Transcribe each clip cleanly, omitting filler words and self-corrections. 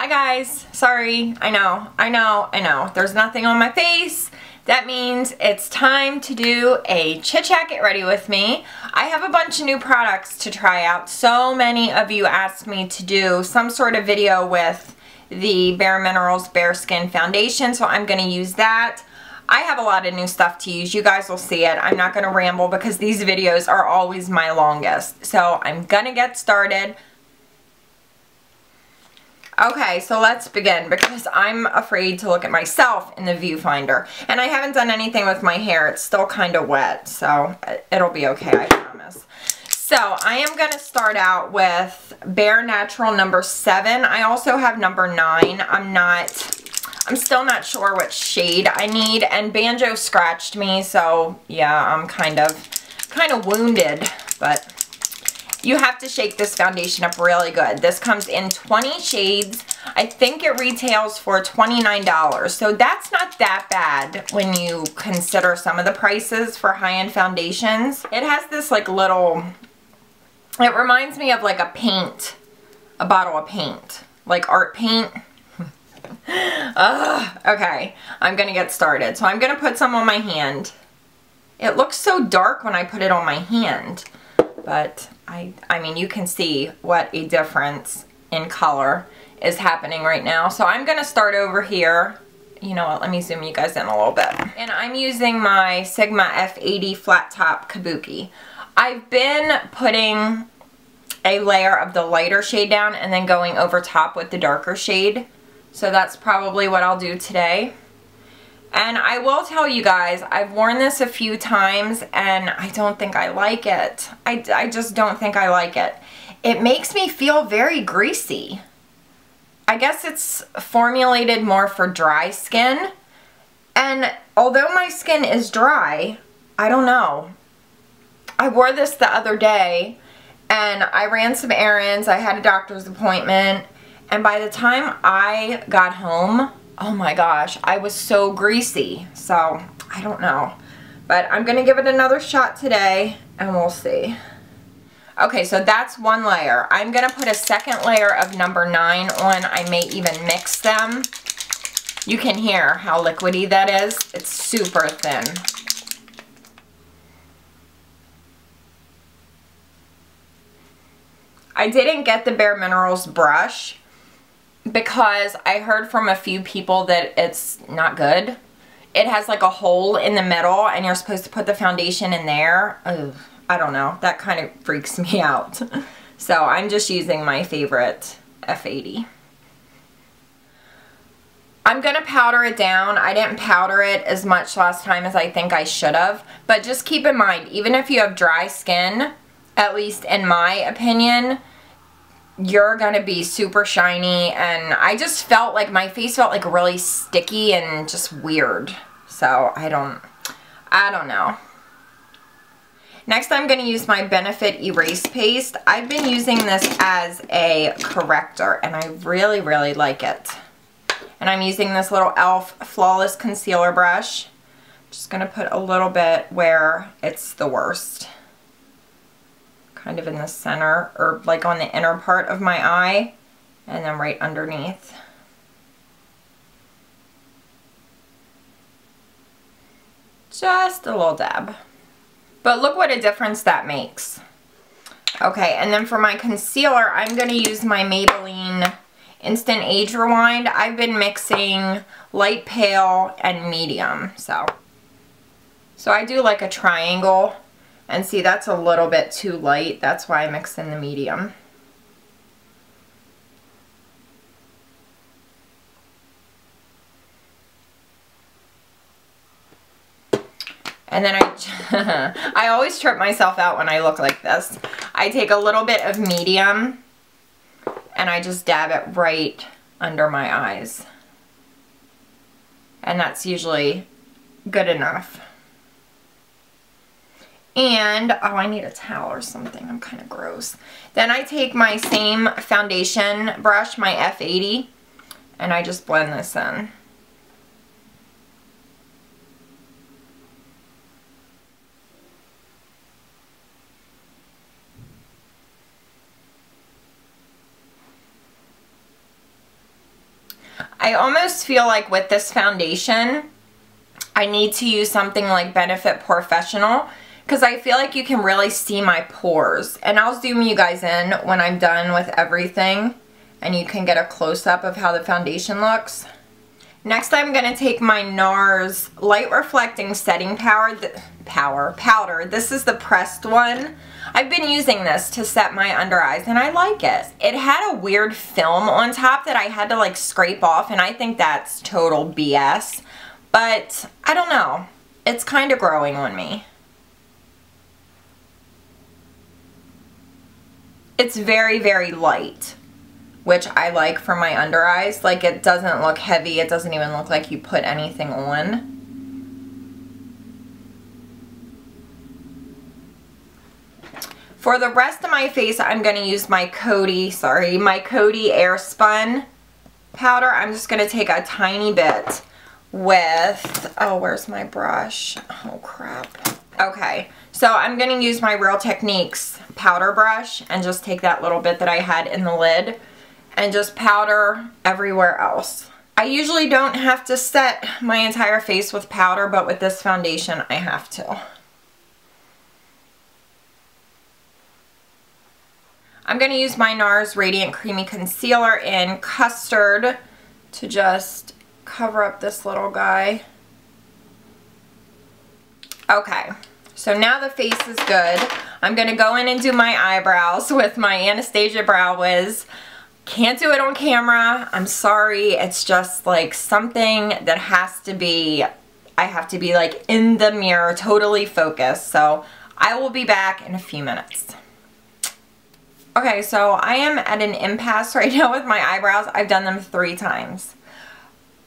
guys, sorry, I know, there's nothing on my face. That means it's time to do a chit chat, get ready with me. I have a bunch of new products to try out. So many of you asked me to do some sort of video with the Bare Minerals Bare Skin Foundation, so I'm going to use that. I have a lot of new stuff to use. You guys will see it. I'm not going to ramble because these videos are always my longest. So I'm going to get started. Okay, so let's begin because I'm afraid to look at myself in the viewfinder. And I haven't done anything with my hair. It's still kind of wet, so it'll be okay, I promise. So I am going to start out with Bare Natural number 7. I also have number 9. I'm still not sure what shade I need, and Banjo scratched me, so yeah, I'm kind of wounded, but you have to shake this foundation up really good. This comes in 20 shades. I think it retails for $29, so that's not that bad when you consider some of the prices for high-end foundations. It has this like little, it reminds me of like a bottle of paint, like art paint. Okay, I'm gonna get started. So I'm gonna put some on my hand. It looks so dark when I put it on my hand, but I mean, you can see what a difference in color is happening right now. So I'm gonna start over here. You know what, let me zoom you guys in a little bit. And I'm using my Sigma F80 Flat Top Kabuki. I've been putting a layer of the lighter shade down and then going over top with the darker shade. So that's probably what I'll do today. And I will tell you guys, I've worn this a few times and I don't think I like it. I just don't think I like it. It makes me feel very greasy. I guess it's formulated more for dry skin. And although my skin is dry, I don't know. I wore this the other day and I ran some errands. I had a doctor's appointment. And by the time I got home, oh my gosh, I was so greasy. So, I don't know. But I'm going to give it another shot today, and we'll see. Okay, so that's one layer. I'm going to put a second layer of number 9 on. I may even mix them. You can hear how liquidy that is. It's super thin. I didn't get the Bare Minerals brush because I heard from a few people that it's not good. It has like a hole in the middle and you're supposed to put the foundation in there. Ugh, I don't know. That kind of freaks me out. So I'm just using my favorite F80. I'm going to powder it down. I didn't powder it as much last time as I think I should have. But just keep in mind, even if you have dry skin, at least in my opinion, you're gonna be super shiny, and I just felt like my face felt like really sticky and just weird. So I don't know. Next I'm gonna use my Benefit Erase Paste. I've been using this as a corrector and I really, really like it. And I'm using this little e.l.f. Flawless Concealer brush. Just gonna put a little bit where it's the worst. Kind of in the center, or like on the inner part of my eye, and then right underneath. Just a little dab. But look what a difference that makes. Okay, and then for my concealer, I'm going to use my Maybelline Instant Age Rewind. I've been mixing light, pale, and medium, so I do like a triangle. And see, that's a little bit too light. That's why I mix in the medium. And then I always trip myself out when I look like this. I take a little bit of medium and I just dab it right under my eyes. And that's usually good enough. And, oh, I need a towel or something. I'm kind of gross. Then I take my same foundation brush, my F80, and I just blend this in. I almost feel like with this foundation, I need to use something like Benefit Professional because I feel like you can really see my pores. And I'll zoom you guys in when I'm done with everything and you can get a close-up of how the foundation looks. Next, I'm going to take my Nars Light Reflecting Setting Powder. This is the pressed one. I've been using this to set my under eyes and I like it. It had a weird film on top that I had to like scrape off, and I think that's total BS. But I don't know. It's kind of growing on me. It's very, very light, which I like for my under eyes. Like, it doesn't look heavy. It doesn't even look like you put anything on. For the rest of my face, I'm going to use my Coty Airspun powder. I'm just going to take a tiny bit with, oh, where's my brush? Oh, crap. Okay, so I'm going to use my Real Techniques powder brush and just take that little bit that I had in the lid and just powder everywhere else. I usually don't have to set my entire face with powder, but with this foundation, I have to. I'm going to use my Nars Radiant Creamy Concealer in Custard to just cover up this little guy. Okay, so now the face is good. I'm going to go in and do my eyebrows with my Anastasia Brow Wiz. Can't do it on camera. I'm sorry. It's just like something that has to be, I have to be like in the mirror, totally focused. So I will be back in a few minutes. Okay, so I am at an impasse right now with my eyebrows. I've done them 3 times.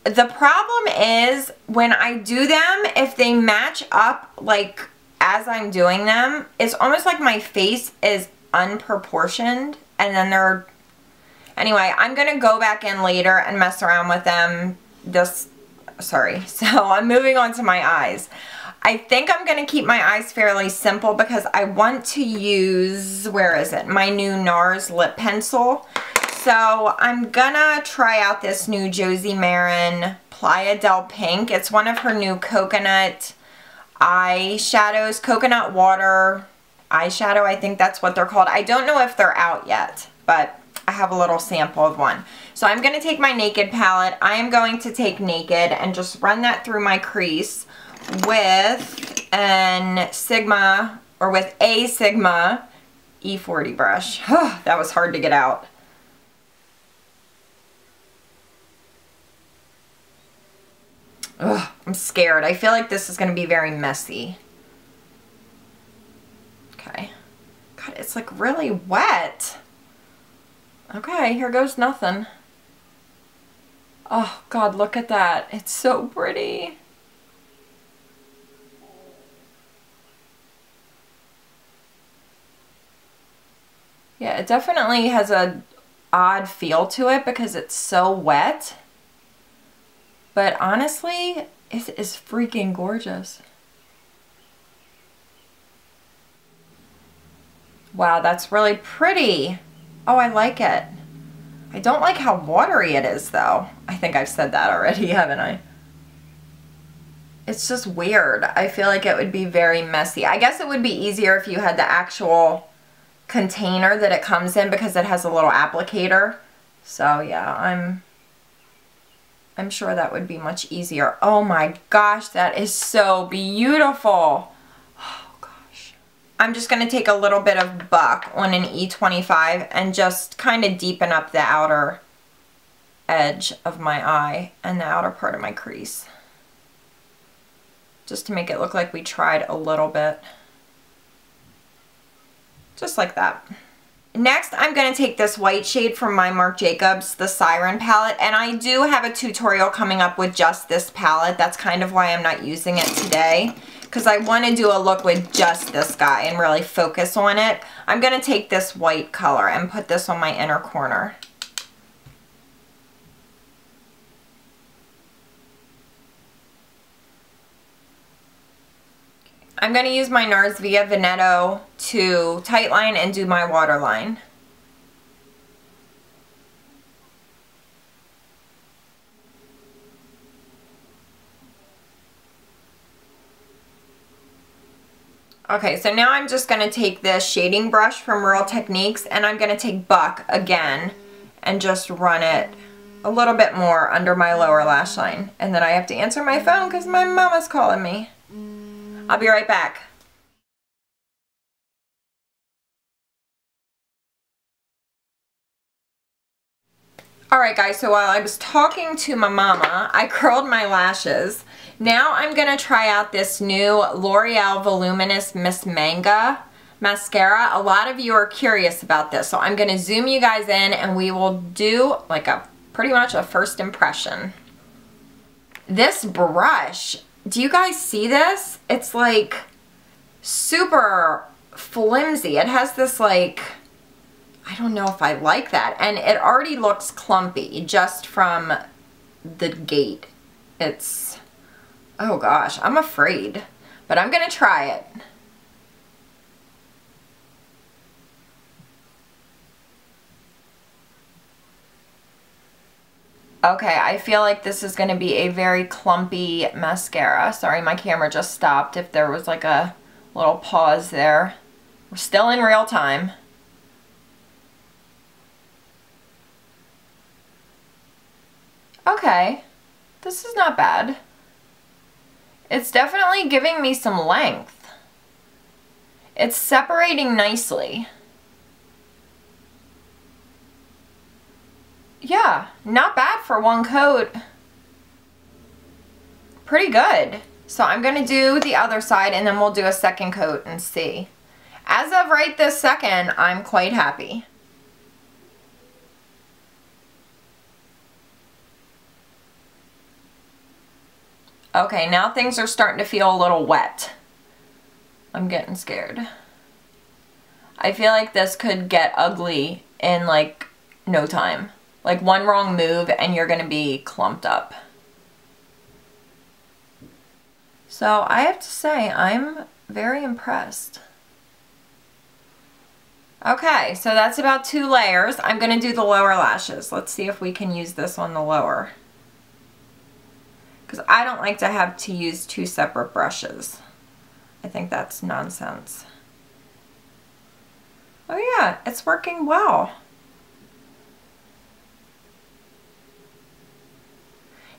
The problem is when I do them, if they match up like as I'm doing them, it's almost like my face is unproportioned, and then they're, anyway, I'm going to go back in later and mess around with them. So I'm moving on to my eyes. I think I'm going to keep my eyes fairly simple because I want to use, where is it? My new Nars lip pencil. So I'm going to try out this new Josie Maran Playa del Pink. It's one of her new coconut eyeshadows, coconut water eyeshadow. I think that's what they're called. I don't know if they're out yet, but I have a little sample of one. So I'm going to take my Naked palette. I am going to take Naked and just run that through my crease with a Sigma E40 brush. That was hard to get out. Ugh, I'm scared. I feel like this is going to be very messy. Okay. God, it's like really wet. Okay, here goes nothing. Oh God, look at that. It's so pretty. Yeah, it definitely has a odd feel to it because it's so wet. But honestly, it is freaking gorgeous. Wow, that's really pretty. Oh, I like it. I don't like how watery it is though. I think I've said that already, haven't I? It's just weird. I feel like it would be very messy. I guess it would be easier if you had the actual container that it comes in because it has a little applicator. So yeah, I'm sure that would be much easier. Oh my gosh, that is so beautiful. Oh gosh. I'm just going to take a little bit of Buck on an E25 and just kind of deepen up the outer edge of my eye and the outer part of my crease. Just to make it look like we tried a little bit. Just like that. Next, I'm going to take this white shade from my Marc Jacobs, the Siren palette, and I do have a tutorial coming up with just this palette. That's kind of why I'm not using it today, because I want to do a look with just this guy and really focus on it. I'm going to take this white color and put this on my inner corner. I'm going to use my Nars via Veneto to tightline and do my waterline. Okay, so now I'm just going to take this shading brush from Real Techniques, and I'm going to take Buck again and just run it a little bit more under my lower lash line. And then I have to answer my phone because my mama's calling me. I'll be right back. Alright guys, so while I was talking to my mama, I curled my lashes. Now I'm going to try out this new L'Oreal Voluminous Miss Manga mascara. A lot of you are curious about this, so I'm going to zoom you guys in and we will do like a pretty much a first impression. This brush, do you guys see this? It's like super flimsy. It has this like, I don't know if I like that. And it already looks clumpy just from the gate. It's, oh gosh, I'm afraid. But I'm going to try it. Okay, I feel like this is going to be a very clumpy mascara. Sorry, my camera just stopped if there was like a little pause there. We're still in real time. Okay, this is not bad. It's definitely giving me some length. It's separating nicely. Yeah, not bad for one coat. Pretty good. So I'm going to do the other side and then we'll do a second coat and see. As of right this second, I'm quite happy. Okay, now things are starting to feel a little wet. I'm getting scared. I feel like this could get ugly in like no time. Like one wrong move and you're going to be clumped up. So I have to say I'm very impressed. Okay, so that's about 2 layers. I'm going to do the lower lashes. Let's see if we can use this on the lower. Because I don't like to have to use 2 separate brushes. I think that's nonsense. Oh yeah, it's working well.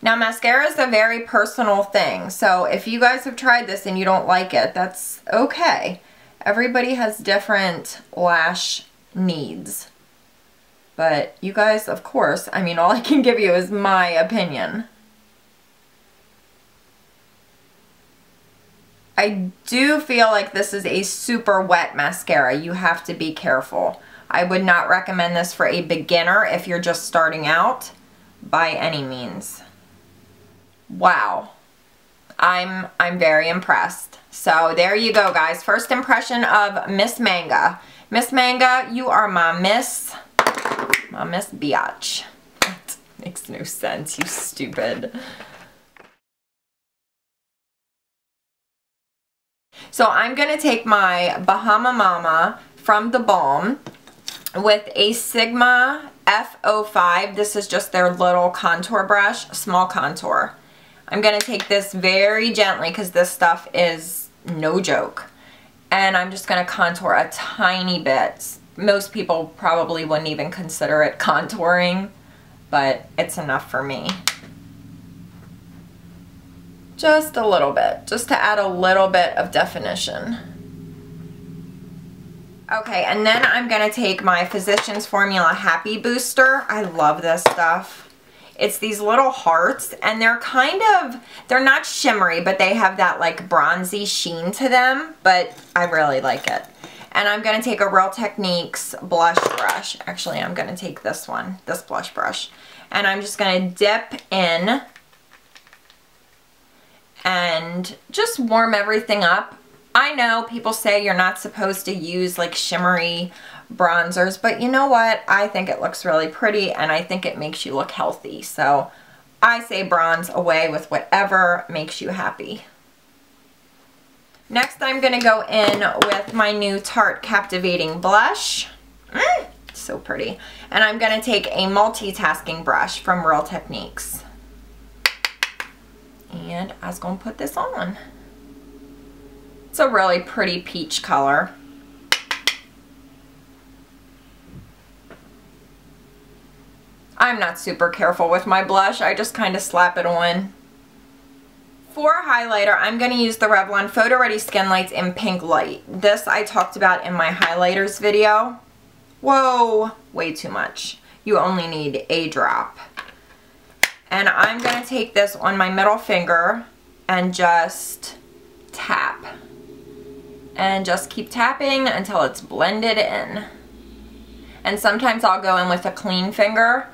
Now mascara is a very personal thing, so if you guys have tried this and you don't like it, that's okay. Everybody has different lash needs. But you guys, of course, I mean, all I can give you is my opinion. I do feel like this is a super wet mascara. You have to be careful. I would not recommend this for a beginner if you're just starting out by any means. Wow. I'm very impressed. So there you go, guys. First impression of Miss Manga. Miss Manga, you are my Miss Biatch. That makes no sense, you stupid. So I'm going to take my Bahama Mama from the Balm with a Sigma F05. This is just their little contour brush, small contour. I'm going to take this very gently because this stuff is no joke. And I'm just going to contour a tiny bit. Most people probably wouldn't even consider it contouring, but it's enough for me. Just a little bit, just to add a little bit of definition. Okay, and then I'm going to take my Physicians Formula Happy Booster. I love this stuff. It's these little hearts, and they're they're not shimmery, but they have that like bronzy sheen to them, but I really like it. And I'm going to take a Real Techniques blush brush. Actually, I'm going to take this one, this blush brush. And I'm just going to dip in and just warm everything up. I know people say you're not supposed to use like shimmery bronzers, but you know what? I think it looks really pretty and I think it makes you look healthy. So I say bronze away with whatever makes you happy. Next I'm going to go in with my new Tarte Captivating Blush. So pretty. And I'm going to take a multitasking brush from Real Techniques. And I was going to put this on. It's a really pretty peach color. I'm not super careful with my blush. I just kind of slap it on. For highlighter, I'm going to use the Revlon Photoready Skinlights-Pink Light. This I talked about in my highlighters video. Whoa, way too much. You only need a drop. And I'm going to take this on my middle finger and just tap. And just keep tapping until it's blended in. And sometimes I'll go in with a clean finger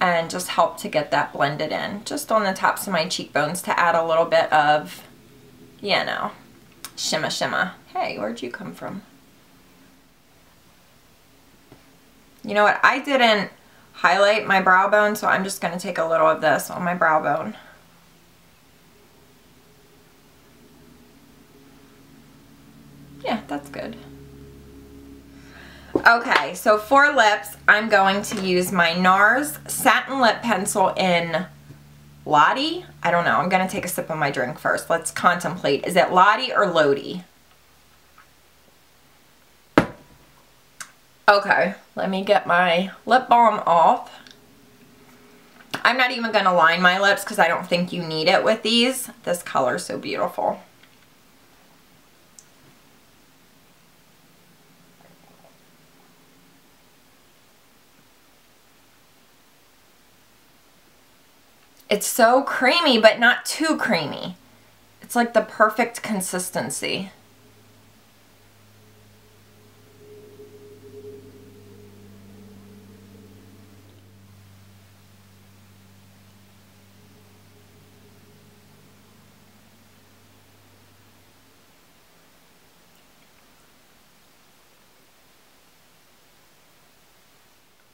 and just help to get that blended in. Just on the tops of my cheekbones to add a little bit of, you know, shimma shimma. Hey, where'd you come from? You know what? I didn't highlight my brow bone, so I'm just going to take a little of this on my brow bone. Yeah, that's good. Okay, so for lips, I'm going to use my Nars Satin Lip Pencil in Lohdi. I don't know. I'm going to take a sip of my drink first. Let's contemplate. Is it Lohdi or Lodi? Okay, let me get my lip balm off. I'm not even going to line my lips because I don't think you need it with these. This color is so beautiful. It's so creamy, but not too creamy. It's like the perfect consistency.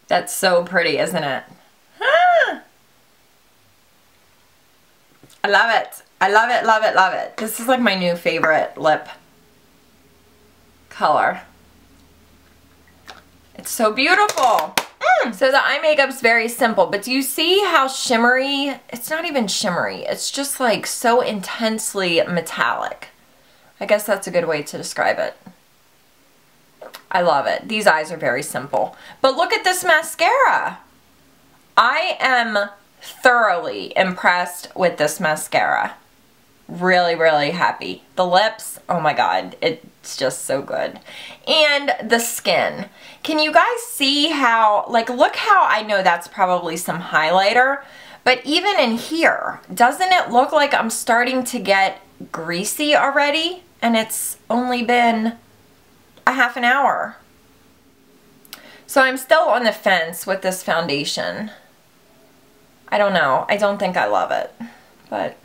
That's so pretty, isn't it? I love it. I love it, love it, love it. This is like my new favorite lip color. It's so beautiful. So the eye makeup's very simple, but do you see how shimmery? It's not even shimmery. It's just like so intensely metallic. I guess that's a good way to describe it. I love it. These eyes are very simple. But look at this mascara. I am thoroughly impressed with this mascara. Really, really happy. The lips, oh my god, it's just so good. And the skin. Can you guys see how, like, look how I know that's probably some highlighter, but even in here, doesn't it look like I'm starting to get greasy already? And it's only been a half an hour. So I'm still on the fence with this foundation. I don't know. I don't think I love it, but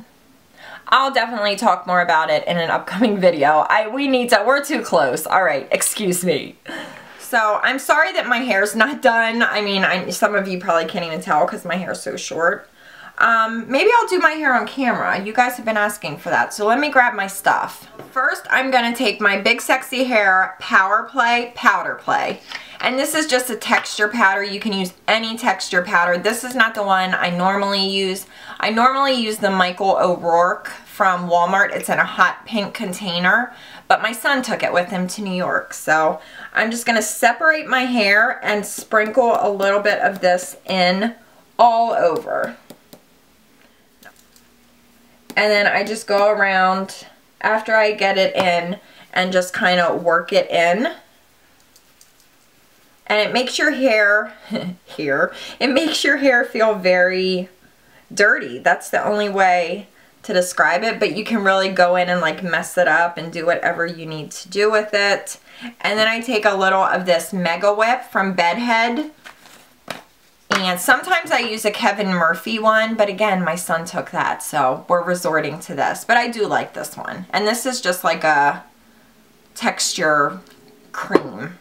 I'll definitely talk more about it in an upcoming video. We're too close. All right, excuse me. So I'm sorry that my hair's not done. I mean, some of you probably can't even tell because my hair's so short. Maybe I'll do my hair on camera. You guys have been asking for that. So let me grab my stuff. First, I'm going to take my Big Sexy Hair Powder Play. And this is just a texture powder. You can use any texture powder. This is not the one I normally use. I normally use the Michael O'Rourke from Walmart. It's in a hot pink container. But my son took it with him to New York. So I'm just going to separate my hair and sprinkle a little bit of this in all over. And then I just go around after I get it in and just kind of work it in. And it makes your hair, it makes your hair feel very dirty. That's the only way to describe it, but you can really go in and like mess it up and do whatever you need to do with it. And then I take a little of this Mega Whip from Bedhead. And sometimes I use a Kevin Murphy one, but again, my son took that, so we're resorting to this. But I do like this one. And this is just like a texture cream.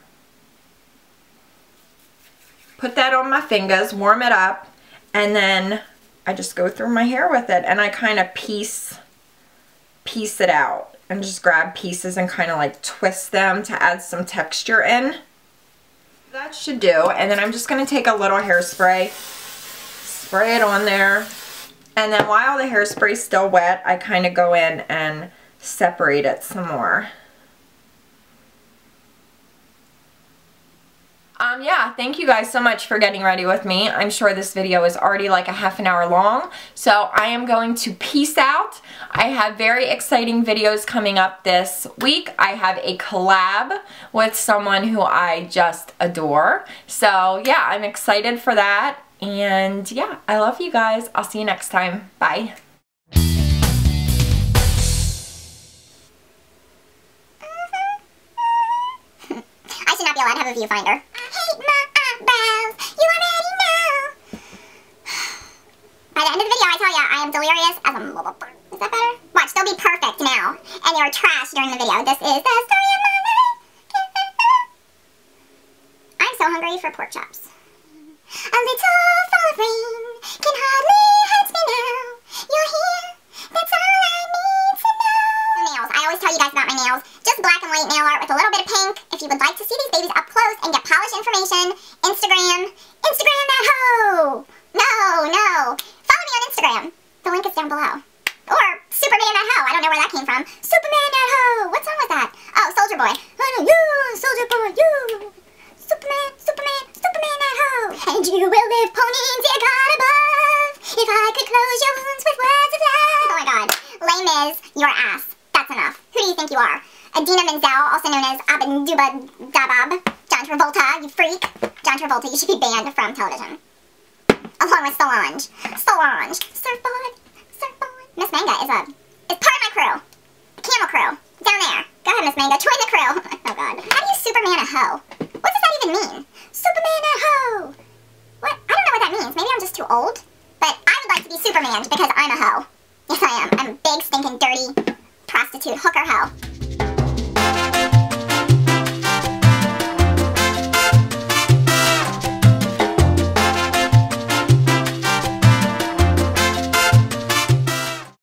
Put that on my fingers, warm it up, and then I just go through my hair with it, and I kind of piece it out and just grab pieces and kind of like twist them to add some texture in. That should do. And then I'm just going to take a little hairspray, spray it on there, and then while the hairspray is still wet, I kind of go in and separate it some more. Yeah, thank you guys so much for getting ready with me. I'm sure this video is already like a half an hour long, so I am going to peace out. I have very exciting videos coming up this week. I have a collab with someone who I just adore. So yeah, I'm excited for that. And yeah, I love you guys. I'll see you next time. Bye. I should not be allowed to have a viewfinder. I hate my eyebrows. You already know. By the end of the video, I tell ya, I am delirious as a mobile bird. Is that better? Watch, they'll be perfect now. And you're trash during the video. This is the story of my life. I'm so hungry for pork chops. A little fall of rain can hardly hurt me now. You're here. That's all I need to know. Nails. I always tell you guys about my nails. Just black and white nail art with a little bit of pink. If you would like to see these babies up close and get polished information, Instagram that hoe! No. Follow me on Instagram. The link is down below. Or Superman that hoe. I don't know where that came from. Superman that hoe. What song was that? Oh, Soldier Boy. Oh, you, Soldier Boy, you. Superman that hoe. And you will live ponying dear God above. If I could close your wounds with words of love. Oh my god. Lame is your ass. That's enough. Who do you think you are? Adina Menzel, also known as Abenduba Dabab. John Travolta, you freak. John Travolta, you should be banned from television. Along with Solange. Surfboard. Miss Manga is part of my crew. The camel crew. Down there. Go ahead, Miss Manga, join the crew. Oh god. How do you Superman a hoe? What does that even mean? Superman a hoe. What? I don't know what that means. Maybe I'm just too old. But I would like to be Superman because I'm a hoe. Yes, I am. I'm a big, stinking, dirty, prostitute, hooker hoe.